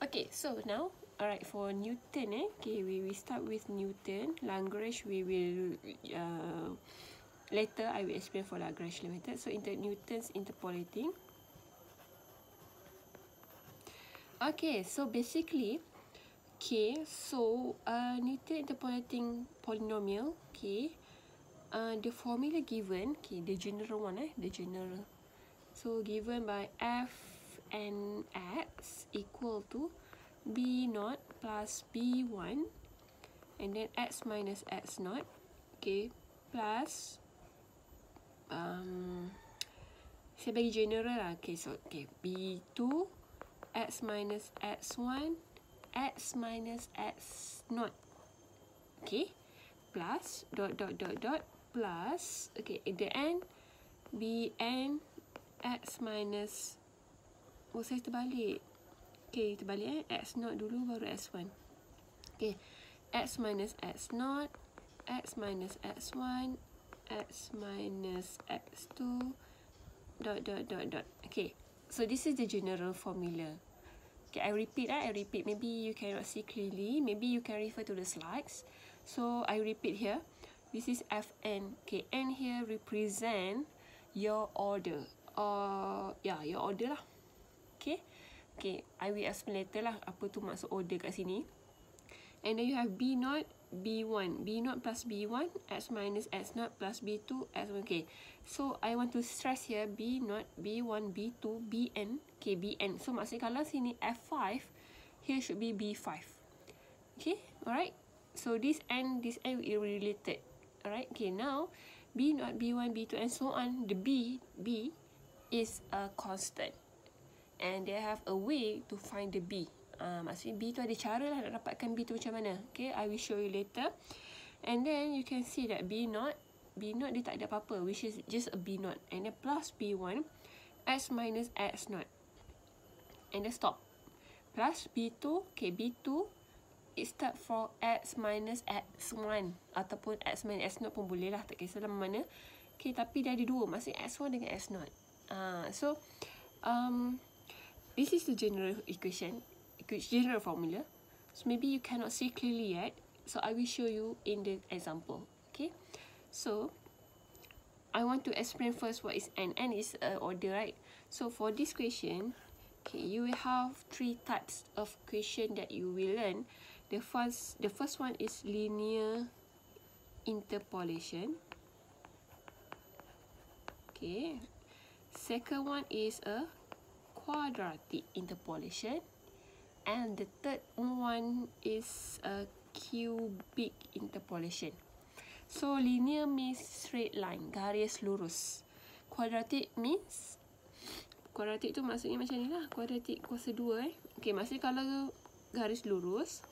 Okay, so now, alright, for Newton, okay, we start with Newton. Lagrange, we will, later I will explain for Lagrange method. So, Newton's interpolating. Okay, so basically, okay, so Newton interpolating polynomial, okay, the formula given, okay, the general one, the general. So, given by f and x equal to b0 plus b1 and then x minus x0, okay, plus saya bagi general lah, okay, so okay, b2 x minus x1 x minus x0, okay, plus dot plus, okay, at the end bn x minus, oh saya terbalik, okay, terbalik x0 dulu baru x1, okay, x minus x0 x minus x1 x minus x2 dot, okay, so this is the general formula. Okay, I repeat, maybe you cannot see clearly, maybe you can refer to the slides. So I repeat here, this is Fn, okay, n here represent your order, yeah, your order lah, okay, I will explain later lah apa tu maksud order kat sini. And then you have b0 b1, b0 plus b1 x minus x0 plus b2 x1, okay, so I want to stress here b0 b1 b2 bn, okay, bn, so maksudnya kalau sini f5, here should be b5, okay, alright, so this n is related, alright, okay, now b0 b1 b2 and so on, the b is a constant and they have a way to find the b. Maksudnya B tu ada cara lah nak dapatkan B tu macam mana. Okay, I will show you later. And then you can see that B0 dia tak ada apa-apa, which is just a B0. And then plus B1, X minus X0. And then stop. Plus B2, okay, B2, it start for X minus X1. Ataupun X minus X0 pun boleh lah, tak kisahlah mana. Okay, tapi dia ada dua, maksudnya X1 dengan X0. So, this is the general equation. General formula, so maybe you cannot see clearly yet, so I will show you in the example. Okay, so I want to explain first what is n. N is order, right? So for this question, okay, you will have three types of question that you will learn. The first one is linear interpolation. Okay, second one is a quadratic interpolation. And the third one is a cubic interpolation. So linear means straight line, garis lurus. Quadratic means, quadratic tu maksudnya macam ni lah, quadratic kuasa 2 Okay, maksudnya kalau garis lurus,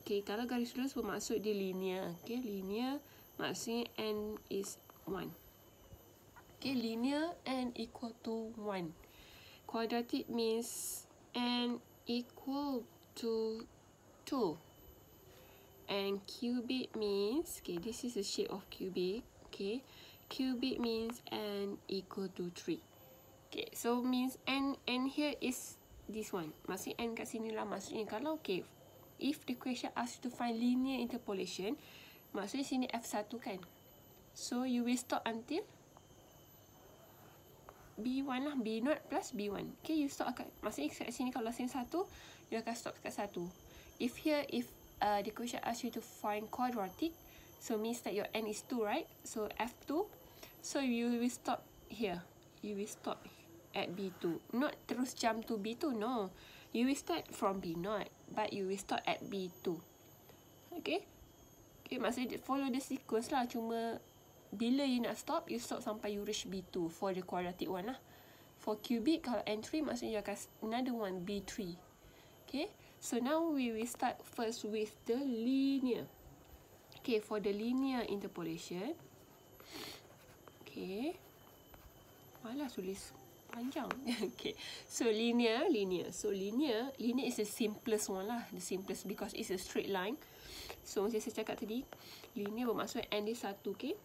okay, kalau garis lurus bermaksud dia linear. Okay, linear maksudnya n is 1. Okay, linear n equal to 1. Quadratic means n equal to 2. And cubic means, okay, this is the shape of cubic. Okay, cubic means n equal to 3. Okay, so means n here is this one. Maksudnya n kat sini lah. Maksudnya kalau, okay, if the question asks you to find linear interpolation, maksudnya sini f1 kan. So you will stop until B1 lah, B0 plus B1. Okay, you stop kat, maksudnya kat sini kalau sini 1, you akan stop kat 1. If here, the question asks you to find quadratic, so means that your n is 2, right? So F2, so you will stop here. You will stop at B2. Not terus jump to B2, no. You will start from B0, but you will stop at B2. Okay? Okay, maksudnya follow the sequence lah, cuma bila you nak stop, you stop sampai you reach B2 for the quadratic one lah. For cubic, kalau N3, maksudnya you akan another one, B3. Okay, so now we will start first with the linear. Okay, for the linear interpolation. Okay. Malah tulis panjang. Okay, so linear. So linear is the simplest one lah. The simplest because it's a straight line. So macam saya cakap tadi, linear bermaksud N dia 1, okay.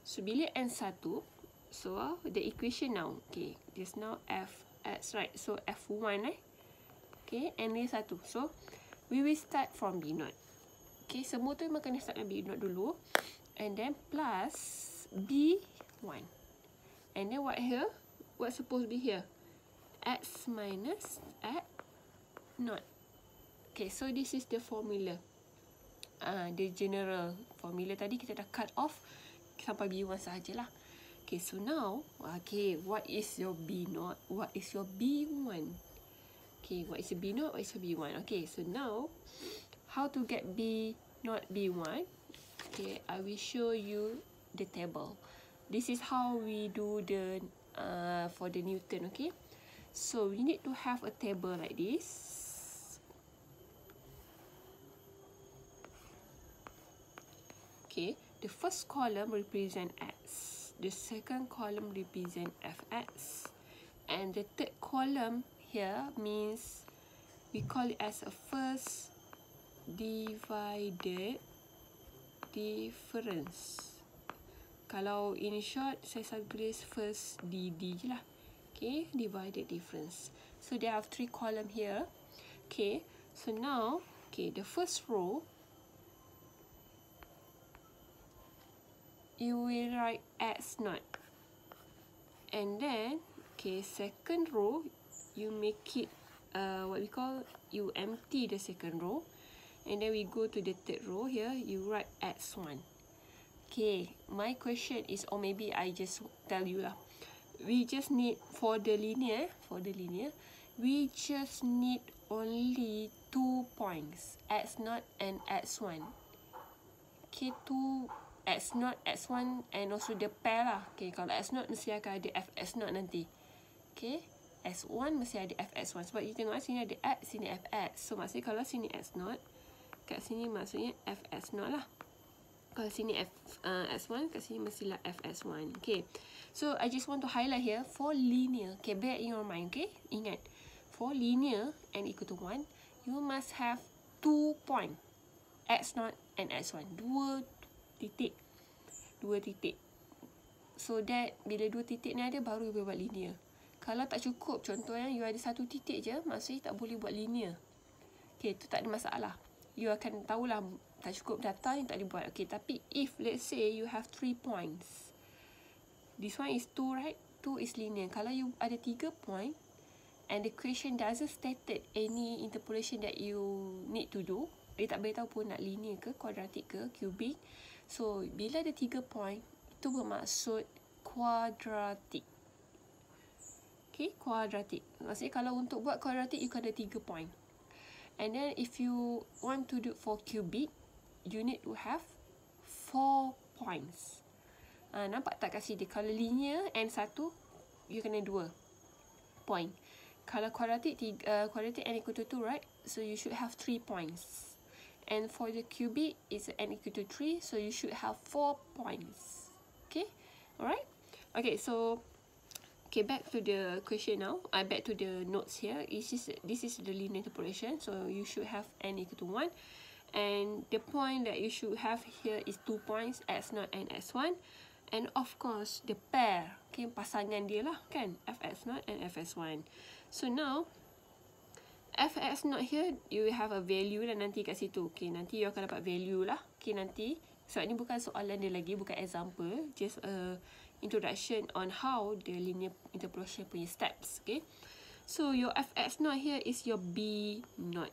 So bila n1, so the equation now, okay, just now fx, right? So f1 Okay, and ni 1. So, we will start from B naught. Okay, semua tu memang kena start dengan B naught dulu. And then plus B1. And then what here? What's supposed to be here? X minus X naught. Okay, so this is the formula. The general formula tadi kita dah cut off sampai B1 sahajalah. Okay, so now, okay, what is your B naught? What is your B1? Okay, what is your B naught? What is your B1? Okay, so now, how to get B naught B1? Okay, I will show you the table. This is how we do the for the Newton. Okay, so we need to have a table like this. Okay, the first column represent X, the second column represent Fx, and the third column here means we call it as a first divided difference. Kalau in short, saya selalu tulis first DD je lah. Okay, divided difference. So they have 3 column here. Okay, so now, okay, the first row, you will write X naught. And then, okay, second row, you make it, what we call, you empty the second row. And then we go to the third row here, you write X1. Okay, my question is, or maybe I just tell you lah. We just need, for the linear, we just need only 2 points, X0 and X1. Okay, 2 X0, X1 and also the pair lah. Okay, kalau X0 mesti akan ada Fx0 nanti. Okay, S1 mesti ada Fx1. Sebab you tengok sini ada X, sini Fx. So maksudnya kalau sini X0, kat sini maksudnya Fx0 lah. Kalau sini S1, kat sini mestilah Fs1. Okay, so I just want to highlight here for linear. Okay, bear in your mind. Okay, ingat, for linear and equal to 1, you must have 2 point, X0 and X1. 2 titik. So that bila 2 titik ni ada, baru you boleh buat linear. Kalau tak cukup, contohnya you ada 1 titik je, maksudnya tak boleh buat linear. Okay, tu tak ada masalah. You akan tahulah tak cukup data yang tak boleh buat. Okay, tapi if let's say you have 3 points, this one is 2, right? 2 is linear. Kalau you ada 3 point and the question doesn't stated any interpolation that you need to do, dia tak beritahu pun nak linear ke, kuadratik ke, cubic. So, bila ada 3 point, itu bermaksud kuadratik. Okay, kuadratik. Maksudnya kalau untuk buat kuadratik, you kena 3 point. And then if you want to do for cubic, you need to have 4 points. Nampak tak kat sini? Kalau linear and 1, you kena 2 point. Kalau kuadratik, kuadratik n equal to 2, right? So you should have 3 points. And for the cubic, it's n equal to 3, so you should have 4 points. Okay? Alright? Okay, so okay, back to the question now. Back to the notes here. This is the linear interpolation. So you should have n equal to 1. And the point that you should have here is 2 points, X0 and S1. And of course, the pair. Okay, pasangan dia lah kan. Fx0 and Fs1. So now, Fx0 here, you will have a value lah nanti kat situ. Okay, nanti you akan dapat value lah. Okay, nanti. Sebab ni bukan soalan dia lagi, bukan example. Just a introduction on how the linear interpolation punya steps. Okay, so your Fx0 here is your B0.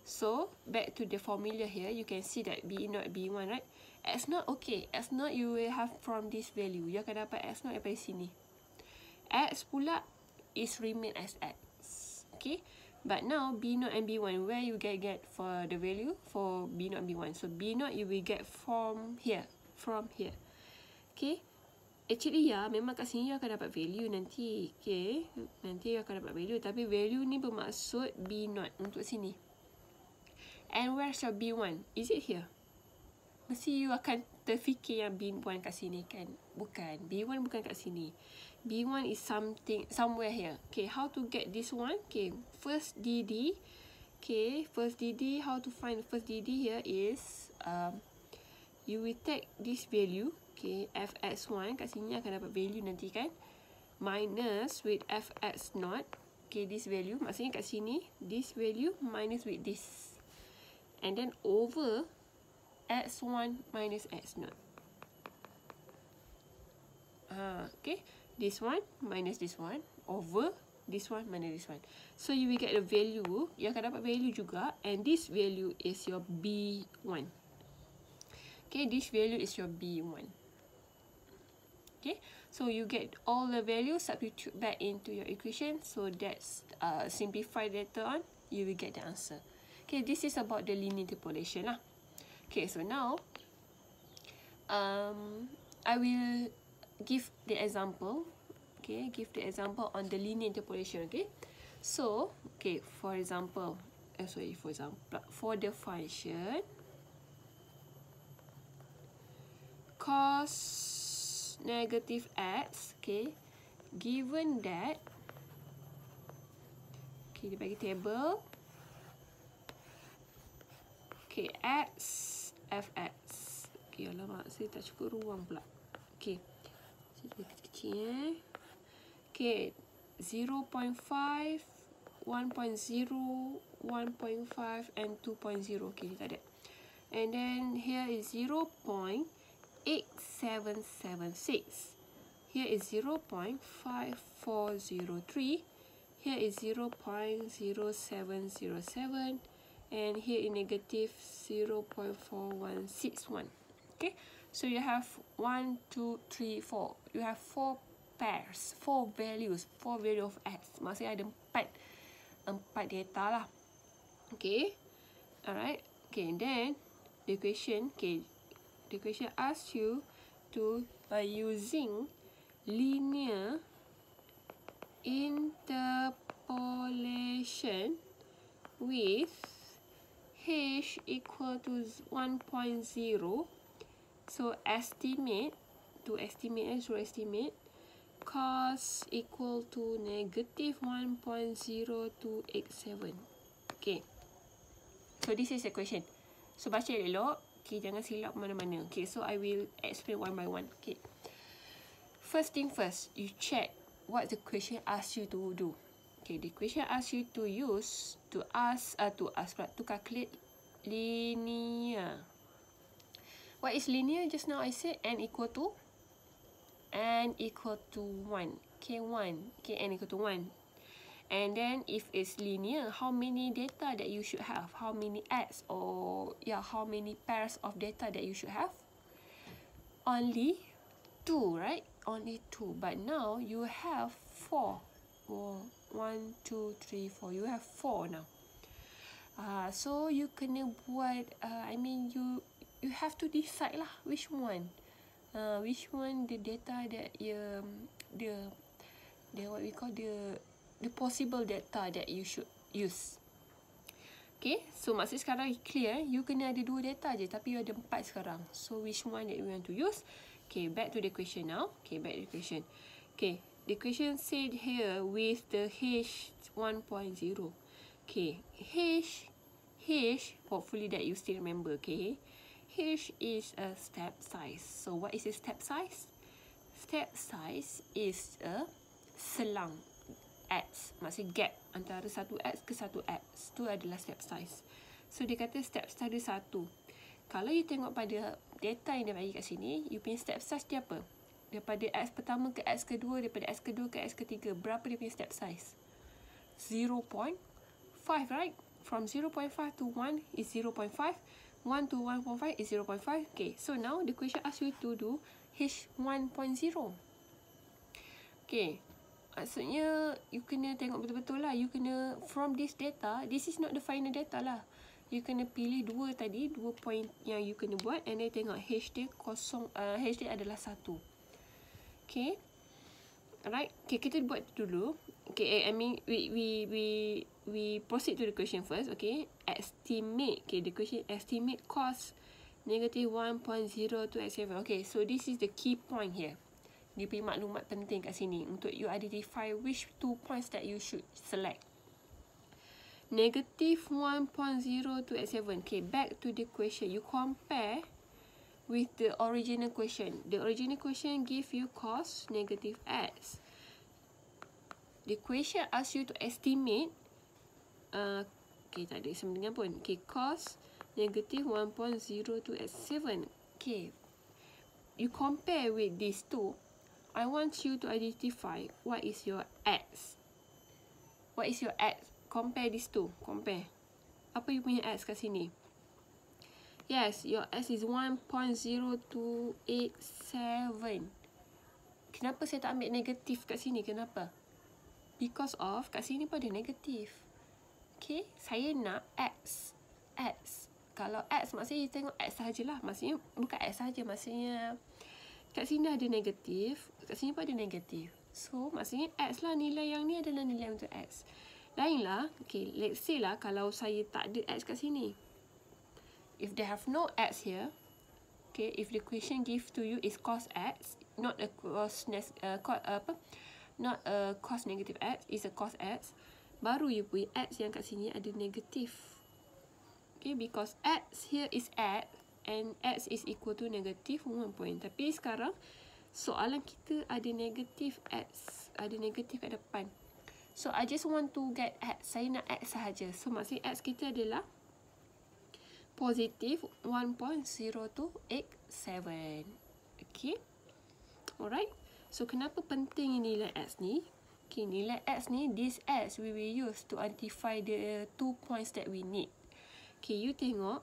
So back to the formula here, you can see that B0 B1, right? X0, okay, X0 you will have from this value. You akan dapat X0 daripada sini. X pula is remain as X. Okay, but now B0 and B1, where you get for the value for B0 and B1? So B0 you will get from here. Okay, actually ya, memang kat sini you akan dapat value nanti. Okay, nanti you akan dapat value, tapi value ni bermaksud B0 untuk sini. And where's your B1? Is it here? Mesti you akan terfikir yang B1 kat sini kan? Bukan. B1 bukan kat sini. B1 is somewhere here. Okay, how to get this one? Okay, first DD. Okay, first DD, how to find the first DD here is, you will take this value. Okay, Fx1 kat sini akan dapat value nanti kan? Minus with Fx0. okay, this value, maksudnya kat sini, this value minus with this. And then over x1 minus x0. Okay, this one minus this one over this one minus this one. So you will get a value, you akan dapat value juga, and this value is your B1. Okay, this value is your B1. Okay, so you get all the values, substitute back into your equation, so that's simplified later on, you will get the answer. Okay, this is about the linear interpolation lah. Okay, so now I will give the example. Okay, give the example on the linear interpolation. Okay, so okay, for example, for the function cos negative x, okay, given that, okay, dia bagi table, okay, x fx, okay, alamak, saya tak cukup ruang pula, okay, kecil-kecil, okay, 0.5, 1.0, 1.5 and 2.0, okay, tak ada. And then here is 0.8776. Here is 0.5403. Here is 0.0707. And here is negative 0.4161. Okay, so you have 1, 2, 3, 4. You have 4 pairs, 4 values, 4 value of x. Maksudnya ada 4 data lah. Okay, alright. Okay, and then the question, okay, the question asks you to, by using linear interpolation with h equal to 1.0, so estimate cos equal to negative 1.0287. Okay, so this is the question. So baca elok, okay, jangan silap mana-mana. Okay, so I will explain one by one. Okay, first thing first, you check what the question asks you to do. Okay, the question asks you to use to calculate linear. What is linear? Just now I said n equal to 1. Okay, 1. Okay, n equal to 1. And then if it's linear, how many data that you should have? How many x, or yeah, how many pairs of data that you should have? Only 2, right? Only 2. But now you have 4. 1, 2, 3, 4. You have 4 now. So you kena buat, you have to decide lah which one the data that the what we call the possible data that you should use. Okay, so maksud sekarang clear, you kena ada 2 data je, tapi you ada 4 sekarang. So which one that you want to use? Okay, back to the question now. Okay, back to the question. Okay, the question said here with the h 1.0. Okay, h, hopefully that you still remember. Okay, h is a step size. So what is a step size? Step size is a selang x, maksud gap antara satu x ke satu x, tu adalah step size. So dia kata step size dia 1. Kalau you tengok pada data yang dia bagi kat sini, you punya step size dia apa? Daripada x pertama ke x kedua, daripada x kedua ke x ketiga, berapa dia punya step size? 0.5, right? From 0.5 to 1 is 0.5, 1 to 1.5 is 0.5. Okay, so now the question asks you to do h 1.0. Okay, maksudnya you kena tengok betul-betul lah. You kena from this data, this is not the final data lah. You kena pilih 2 tadi, 2 point yang you kena buat, and then tengok h dia kosong, h dia adalah 1. Okay, alright. Okay, kita buat dulu. Okay, we proceed to the question first. Okay, estimate. Okay, the question estimate cos negative 1.0287. Okay, so this is the key point here. Dia punya maklumat penting kat sini untuk you identify which 2 points that you should select. Negative 1.0287. Okay, back to the question. You compare with the original question. The original question give you cos negative x. the question asks you to estimate, okay, tak ada sama dengan pun. Okay, cos negative 1.02x7. Okay, you compare with these two. I want you to identify what is your x. What is your x? Compare these two. Compare. Apa you punya x kat sini? Yes, your x is 1.0287. Kenapa saya tak ambil negatif kat sini? Kenapa? Because of kat sini pun ada negatif. Okay, saya nak x. X. Kalau x maksudnya you tengok x sahajalah. Maksudnya bukan x sahaja. Maksudnya kat sini ada negatif. Kat sini pun ada negatif. So, maksudnya x lah nilai yang ni adalah nilai untuk x. Lain lah. Okay, let's say lah kalau saya tak ada x kat sini. If they have no x here, okay, if the question give to you is cos x, not a cos negative x, is a cos x, baru you punya x yang kat sini ada negatif. Okay, because x here is x and x is equal to negative 1 point. Tapi sekarang soalan kita ada negatif x, ada negatif kat depan. So I just want to get x. Saya nak x sahaja. So maksudnya x kita adalah positif 1.0287. Okay. Alright. So kenapa penting nilai x ni? Okay, nilai x ni, this x we will use to identify the 2 points that we need. Okay, you tengok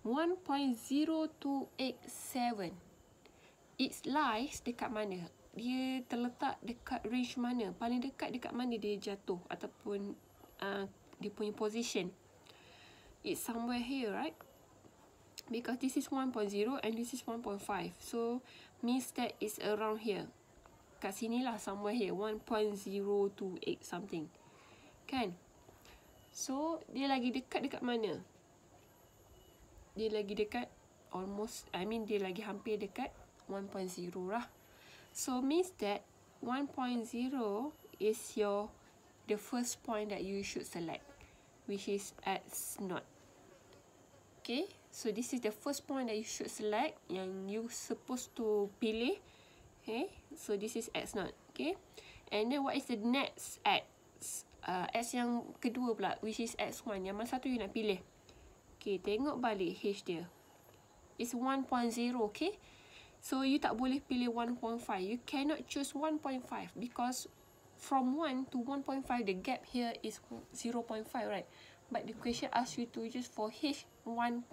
1.0287. It lies dekat mana? Dia terletak dekat range mana? Paling dekat dekat mana dia jatuh ataupun dia punya position? It's somewhere here, right? Because this is 1.0 and this is 1.5. So, means that it's around here. Kat sini lah, somewhere here. 1.028 something. Kan? So, dia lagi dekat dekat mana? Dia lagi dekat almost, dia lagi hampir dekat 1.0 lah. So, means that 1.0 is the first point that you should select, which is x0. Okay, so this is the first point that you should select, yang you supposed to pilih. Okay, so this is x0. Okay, and then what is the next x? X yang kedua pula, which is x1. Yang mana satu you nak pilih? Okay, tengok balik h dia. It's 1.0, okay? So, you tak boleh pilih 1.5. You cannot choose 1.5 because from 1 to 1.5, the gap here is 0.5, right? But the question asks you to choose for h 1.0.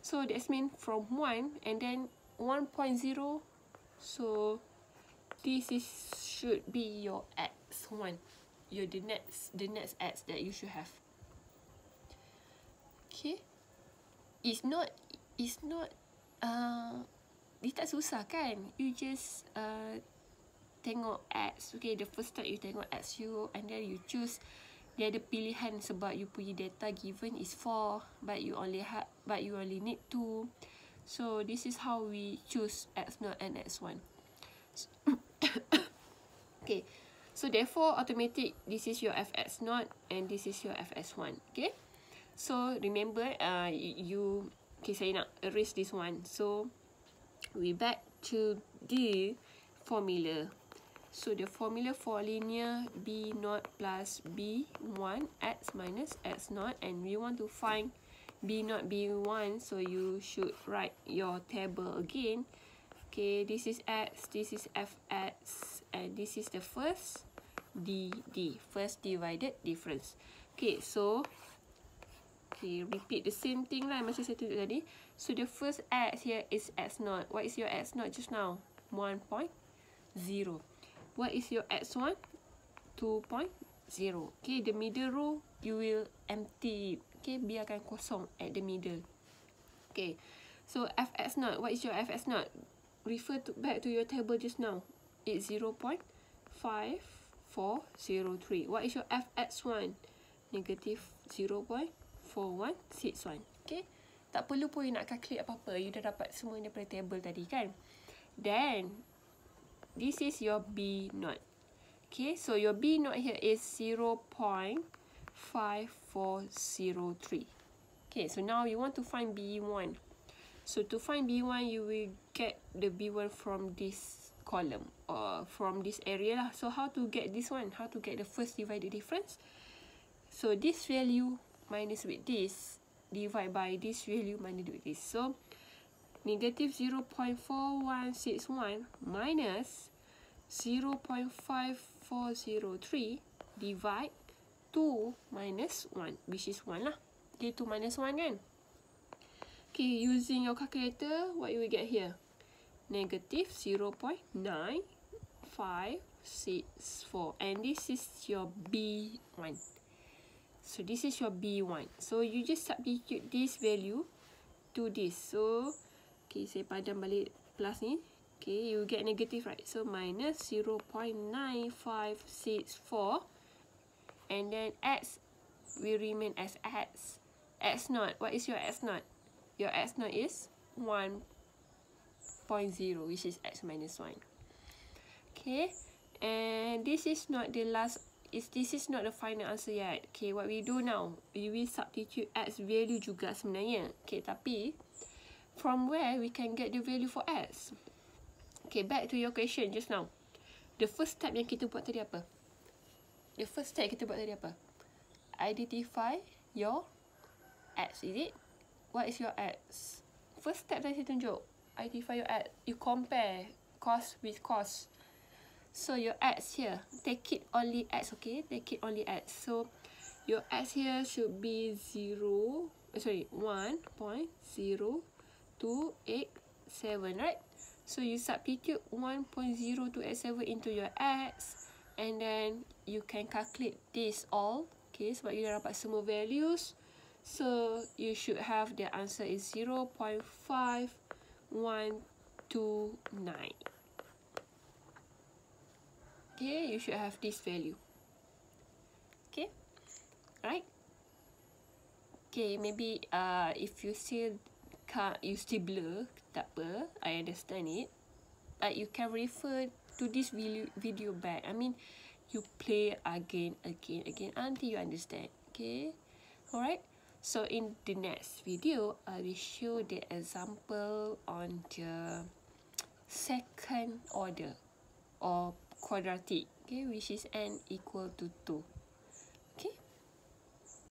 So, that means from 1 and then 1.0. So, this should be your x1. The next x that you should have. Okay. It's not dia tak susah kan? You just tengok x. Okay, the first step you tengok x you and then you choose. Dia ada pilihan sebab you punya data given is 4 but you only need 2. So this is how we choose x0 and x1. Okay. So therefore automatic this is your fx0 and this is your fx1. Okay. So remember okay, saya nak erase this one. So we back to the formula. So the formula for linear b0 plus b1 x minus x0, and we want to find b0 b1, so you should write your table again. Okay, this is x, this is fx, and this is the first first divided difference. Okay, so okay, repeat the same thing lah macam saya tunjuk tadi. So the first x here is x0. What is your x0 just now? 1.0. What is your x1? 2.0. Okay, the middle row you will empty. Okay, biarkan kosong at the middle. Okay, so fx0. What is your fx0? Refer back to your table just now. It's 0.5403. What is your fx1? Negative 0.4161. Okay, tak perlu pun you nak calculate apa-apa. You dah dapat semua daripada table tadi kan. Then this is your b0. Okay, so your b0 here is 0.5403. Okay, so now you want to find b1. So to find b1, you will get the b1 from this column or from this area lah. So how to get this one? How to get the first divided difference? So this value minus with this, divide by this value minus with this. So negative 0.4161 minus 0.5403 divide 2 minus 1, which is 1 lah. Okay, 2 minus 1 kan? Okay, using your calculator, what you will get here? Negative 0.9564. And this is your B1. So this is your B1. So you just substitute this value to this. So, okay, saya padam balik plus ni. Okay, you get negative, right? So minus 0.9564. And then X will remain as X. X naught. What is your X naught? Your X naught is 1.0, which is X minus 1. Okay. And this is not the last, this is not the final answer yet. Okay, what we do now, we will substitute X value juga sebenarnya. Okay, tapi from where we can get the value for X? Okay, back to your question just now. The first step yang kita buat tadi apa? The first step kita buat tadi apa? Identify your X, is it? What is your X? First step tadi saya tunjuk. Identify your X. You compare cost with cost. So your X here, take it only X, okay? Take it only X. So your X here should be 1.0287, right? So you substitute 1.0287 into your X, and then you can calculate this all, okay? Sebab you dah dapat semua values. So you should have the answer is 0.5129. Okay, you should have this value. Okay, right? Okay, maybe if you still can't, you still blur, tak apa, I understand it. But you can refer to this video back. I mean, you play again until you understand. Okay, alright. So in the next video, I will show the example on the second order or quadratic, okay, which is n equal to 2.